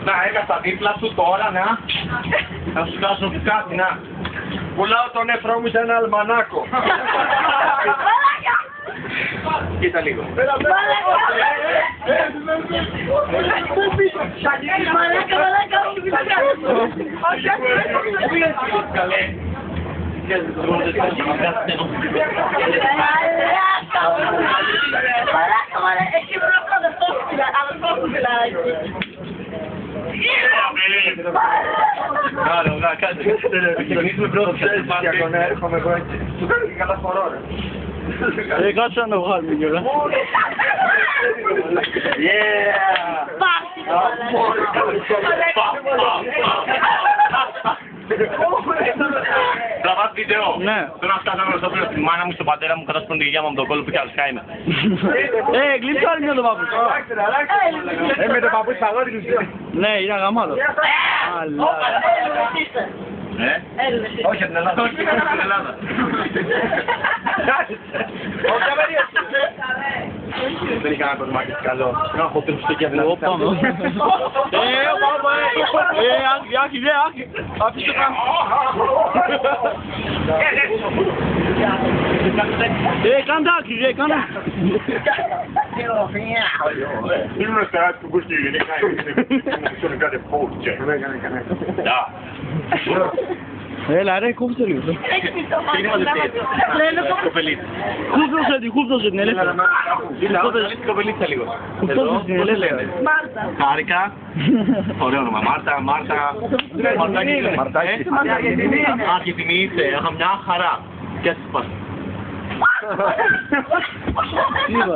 Να, έκανα δίπλα σου τώρα, να. Θα σου κάνω κάτι, να. Πουλάω τον νεφρό μου σε ένα αλμανάκο. Κοίτα λίγο. Άρα, να κάνετε. Κοινωνήσουμε πρώτα. Έρχομαι εγώ έτσι. Σου κάνω και καλά χορό, ρε. Κάτσε να το βγάλουμε κιόλας. Τραβάς βίντεο. Ναι. Τώρα φτάσαμε στο φίλο στη μάνα μου, στον πατέρα μου, κατάσπρον τη γιαγιά μου από τον κόλλο που είχε αλσχάιμερ. Γλύψε άλλη μια το παππούς. Με το παππούς παγόρι του. Ναι, είναι αγαμάτος. Όχι, από την Ελλάδα. Όχι, από την Ελλάδα. Δεν είχα να το μάκες καλό. Να έχω τρέψει και αυλά. Πάμε. Άκη, αφήστε πάνω. Κάντε άκη, κάνε. Ήμουν ένα τεράστιο που μπούστηκε η γενικά. Ήμουν κάτι φόβτσε. Έλα ρε, κόψτε λίγο. Κούφτωσε την ελεύθερα. Κοπελίτσα λίγο. Κούφτωσε την ελεύθερα. Χάρηκα. Ωραίο όνομα. Μάρτα. Άχι τιμή είσαι. Είχα μια χαρά. Και έτσι πας. Τι είπα.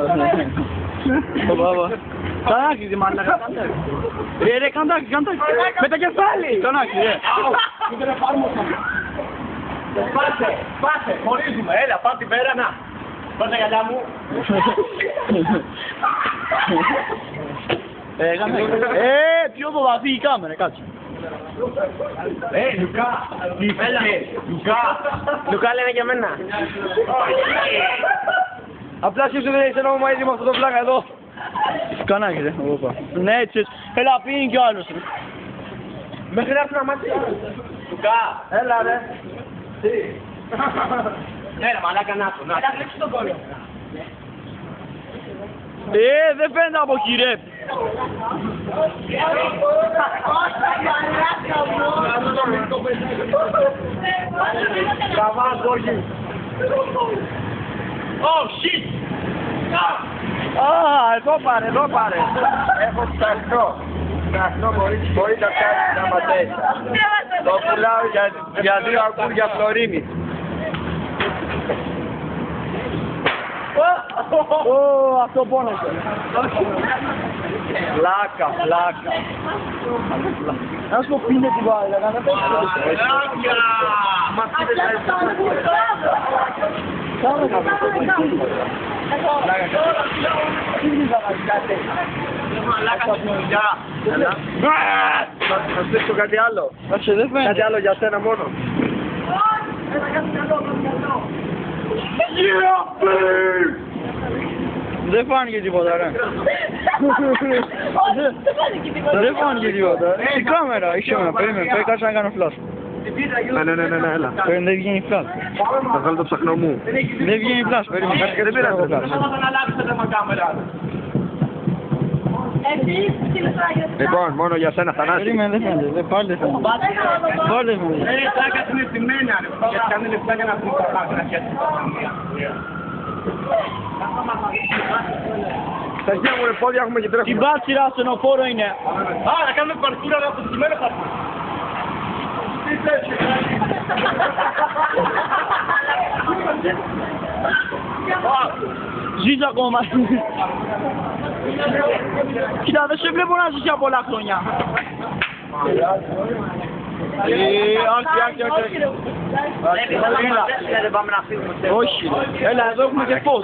Κανάκι τη μάλλακα. Ρε, καντάκι. Με τα κεφάλι. Κανάκι, ρε. Πάσε, χωρίζουμε. Έλα, πάω την πέρα, να. Πάσε γυαλιά μου. Πιο βοβαθή η κάμερα, κάτσε. Λουκά. Λουκά λένε για μένα. Απλά σκέψου δεν έχεις ένα όνομα ήδη με αυτό το πλάκα εδώ. Κανάκι, ρε. Ναι, έτσι. Έλα, πίνει κι ο άλλος. Μέχρι να έρθουν να μάθει. Λουκά. Έλα ρε. Τι. Έλα, μαλάκα να το. Θα κλείξει τον κόλλο. Δεν φαίνεται από εκεί, ρε. Τραβάς, όχι. Oh, shit. Εδώ πάρε. Έχω ψαχνό. Ψαχνό μπορεί να φτιάξει να ματέει. Το πουλάω για 2 αγκούρια φλωρίνη. Αυτό πόνωσε. Πλάκα. Να σου πω πίνε την βάλα, να μην πέσει. Θα σου δείξω κάτι άλλο. Κάτι άλλο για σένα μόνο. Δεν φάνηκε τίποτα, ρε. Δεν φάνηκε τίποτα. Η κάμερα, η κάμερα, περίμενε, κάτσε να κάνω φλάσ. Ναι, έλα. Δεν βγαίνει φλάσ. Θα βγάλω το ψαχνό μου. Δεν βγαίνει φλάσ, περίμενε. Και δεν πειράζει. Λοιπόν, μόνο για σένα Θανάση. Περίμενε, δεν φαίνεται, πάλι δεν φαίνεται. Πάλι δεν φαίνεται. Η πλάκα είναι στημένα, ρε. Και κάνει λεφτά για να βρουν τα μάτια και έτσι. Στα χέρια μου ρε πόδια έχουμε και τρέχουμε. Την μπάτσιρα ασθενοφόρο είναι. Α, να κάνουμε παρκούρα από το κειμένο παρκούρα. Ζεις ακόμα. Κοίτα, δεν σε βλέπω να ζεις για πολλά χρόνια. Όχι, έλα, εδώ έχουμε και φως.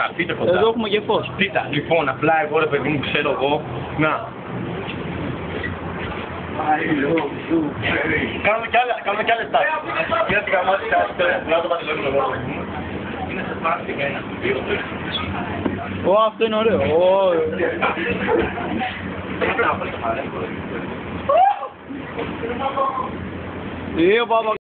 Εδώ έχουμε και φως. Κοίτα, λοιπόν, απλά εγώ ρε παιδί μου ξέρω εγώ. Να. Κάνουμε κι άλλες τάσεις. Κοίτα την καμάτη τάση, να το πατήσω εγώ. Είναι Αυτό είναι ωραίο. Παπα.